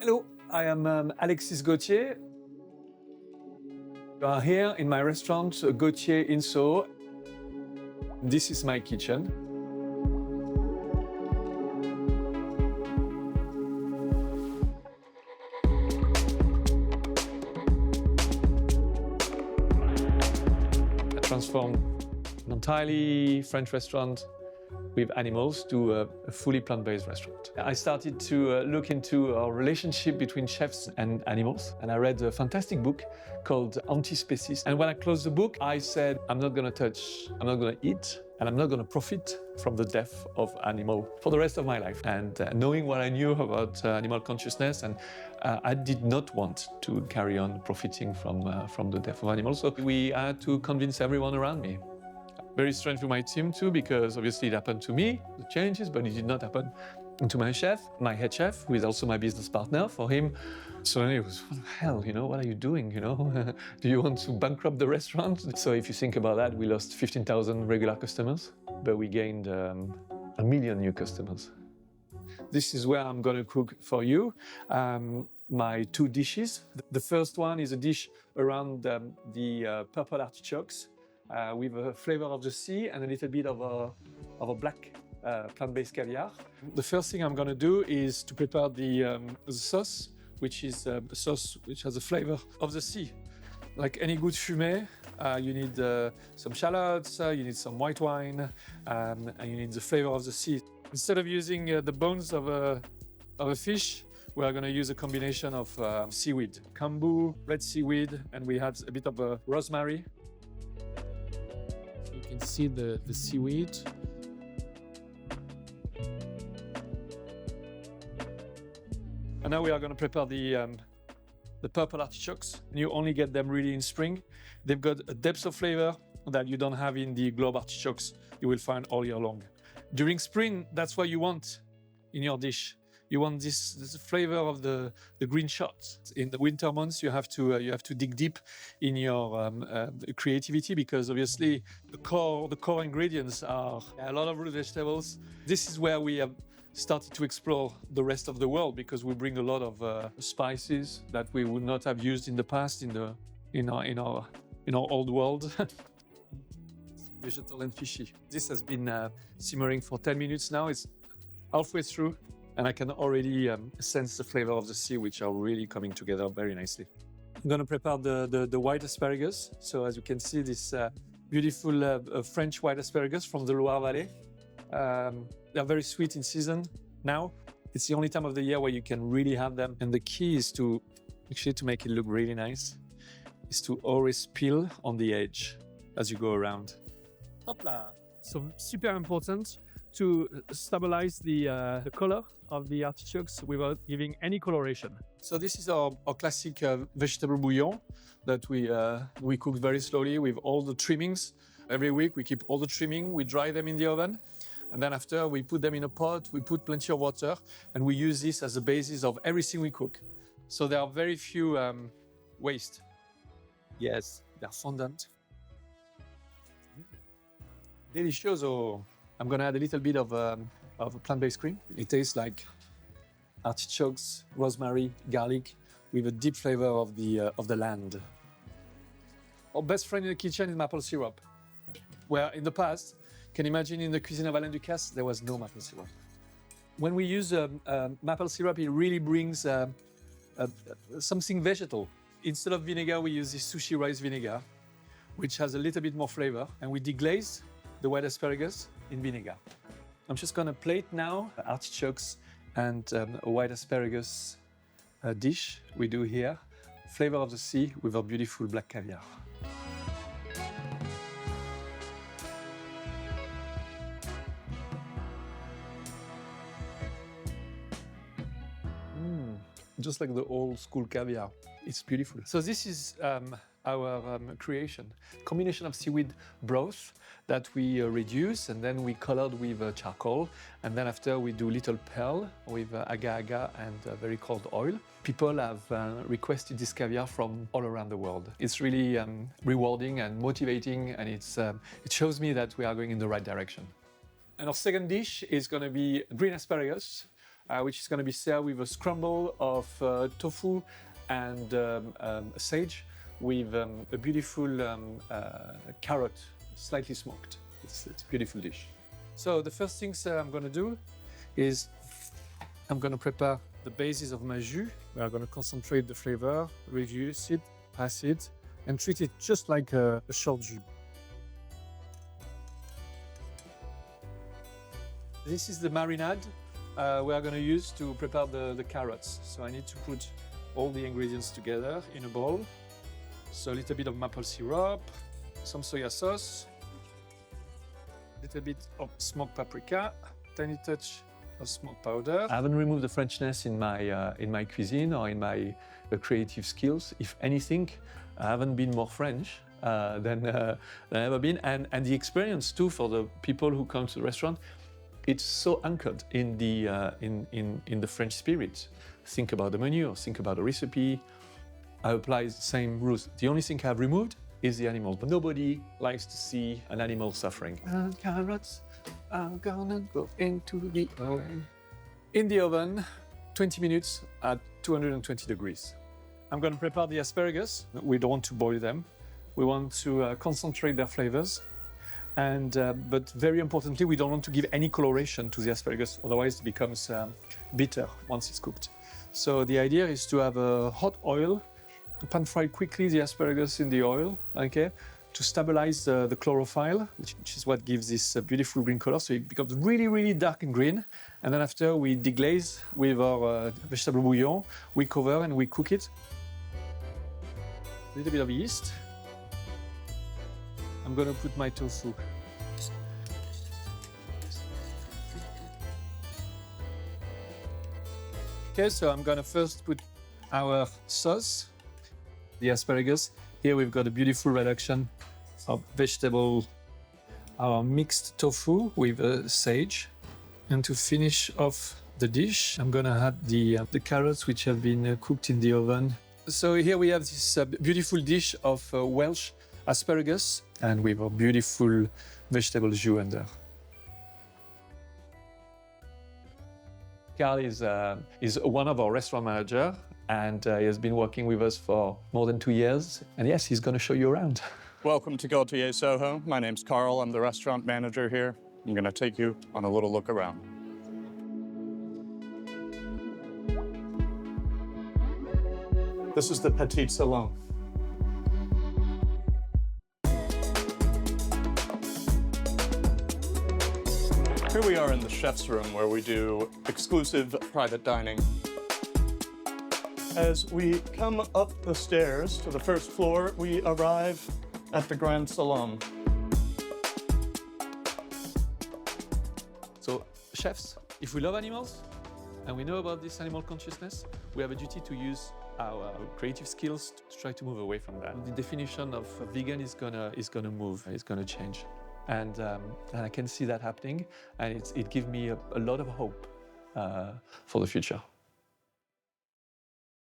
Hello, I am Alexis Gauthier. You are here in my restaurant, Gauthier in Soho. This is my kitchen. I transformed an entirely French restaurant with animals to a fully plant-based restaurant. I started to look into our relationship between chefs and animals, and I read a fantastic book called Anti-Species. And when I closed the book, I said, I'm not gonna touch, I'm not gonna eat, and I'm not gonna profit from the death of animal for the rest of my life. And knowing what I knew about animal consciousness, and I did not want to carry on profiting from the death of animals. So we had to convince everyone around me. Very strange for my team too, because obviously it happened to me, the changes, but it did not happen to my chef, my head chef, who is also my business partner. For him, suddenly it was, what the hell, what are you doing, Do you want to bankrupt the restaurant? So if you think about that, we lost 15,000 regular customers, but we gained 1 million new customers. This is where I'm gonna cook for you my 2 dishes. The first one is a dish around the purple artichokes, with a flavor of the sea and a little bit of a black plant-based caviar. The first thing I'm gonna do is to prepare the sauce, which is a sauce which has a flavor of the sea. Like any good fumé, you need some shallots, you need some white wine, and you need the flavor of the sea. Instead of using the bones of a fish, we are going to use a combination of seaweed, kombu, red seaweed, and we had a bit of rosemary. You can see the seaweed. And now we are going to prepare the purple artichokes. You only get them really in spring. They've got a depth of flavor that you don't have in the globe artichokes you will find all year long. During spring, that's what you want in your dish. You want this flavor of the green shots. In the winter months, you have to dig deep in your creativity, because obviously the core ingredients are a lot of root vegetables. This is where we have started to explore the rest of the world, because we bring a lot of spices that we would not have used in the past in our old world. Vegetable and fishy. This has been simmering for 10 minutes now. It's halfway through, and I can already sense the flavor of the sea, which are really coming together very nicely. I'm going to prepare the white asparagus. So as you can see, this beautiful French white asparagus from the Loire Valley. They're very sweet in season now. It's the only time of the year where you can really have them. And the key is to make it look really nice, is to always peel on the edge as you go around. Hopla! So super important to stabilize the color of the artichokes without giving any coloration. So this is our classic vegetable bouillon that we cook very slowly with all the trimmings. Every week we keep all the trimming, we dry them in the oven, and then after we put them in a pot, we put plenty of water, and we use this as the basis of everything we cook. So there are very few waste. Yes, they're fondant. Delicioso. I'm gonna add a little bit of plant-based cream. It tastes like artichokes, rosemary, garlic, with a deep flavor of the land. Our best friend in the kitchen is maple syrup, where in the past, can you imagine in the cuisine of Alain Ducasse, there was no maple syrup. When we use maple syrup, it really brings something vegetal. Instead of vinegar, we use this sushi rice vinegar, which has a little bit more flavor, and we deglaze the white asparagus in vinegar. I'm just gonna plate now artichokes and a white asparagus dish we do here. Flavor of the sea with our beautiful black caviar. Just like the old school caviar. It's beautiful. So this is our creation. Combination of seaweed broth that we reduce, and then we colored with charcoal, and then after we do little pearl with agar-agar and very cold oil. People have requested this caviar from all around the world. It's really rewarding and motivating, and it shows me that we are going in the right direction. And our second dish is going to be green asparagus. which is going to be served with a scramble of tofu and sage with a beautiful carrot, slightly smoked. It's a beautiful dish. So the first things I'm going to do is I'm going to prepare the basis of my jus. We are going to concentrate the flavor, reduce it, pass it, and treat it just like a short jus. This is the marinade we are going to use to prepare the carrots. So I need to put all the ingredients together in a bowl. So a little bit of maple syrup, some soya sauce, a little bit of smoked paprika, tiny touch of smoked powder. I haven't removed the Frenchness in my cuisine or in my creative skills. If anything, I haven't been more French than I've ever been. And the experience too for the people who come to the restaurant, it's so anchored in the French spirit. Think about the menu, think about the recipe. I apply the same rules. The only thing I've removed is the animals, but nobody likes to see an animal suffering. Carrots are gonna go into the oven. In the oven, 20 minutes at 220 degrees. I'm gonna prepare the asparagus. We don't want to boil them. We want to concentrate their flavors. And, but very importantly, we don't want to give any coloration to the asparagus, otherwise it becomes bitter once it's cooked. So the idea is to have a hot oil, pan fry quickly the asparagus in the oil, okay, to stabilize the chlorophyll, which is what gives this beautiful green color. So it becomes really, really dark and green. And then after we deglaze with our vegetable bouillon, we cover and we cook it. A little bit of yeast. I'm gonna put my tofu. Okay, so I'm gonna first put our sauce, the asparagus. Here we've got a beautiful reduction of vegetable, our mixed tofu with sage. And to finish off the dish, I'm gonna add the carrots which have been cooked in the oven. So here we have this beautiful dish of Welsh asparagus and with a beautiful vegetable jus under. Carl is one of our restaurant managers, and he has been working with us for more than 2 years. And yes, he's going to show you around. Welcome to Gauthier Soho. My name's Carl. I'm the restaurant manager here. I'm going to take you on a little look around. This is the petit salon. Here we are in the chef's room where we do exclusive private dining. As we come up the stairs to the first floor, we arrive at the Grand Salon. So, chefs, if we love animals and we know about this animal consciousness, we have a duty to use our creative skills to try to move away from that. The definition of vegan is gonna move, it's gonna change. And I can see that happening, and it gives me a lot of hope for the future.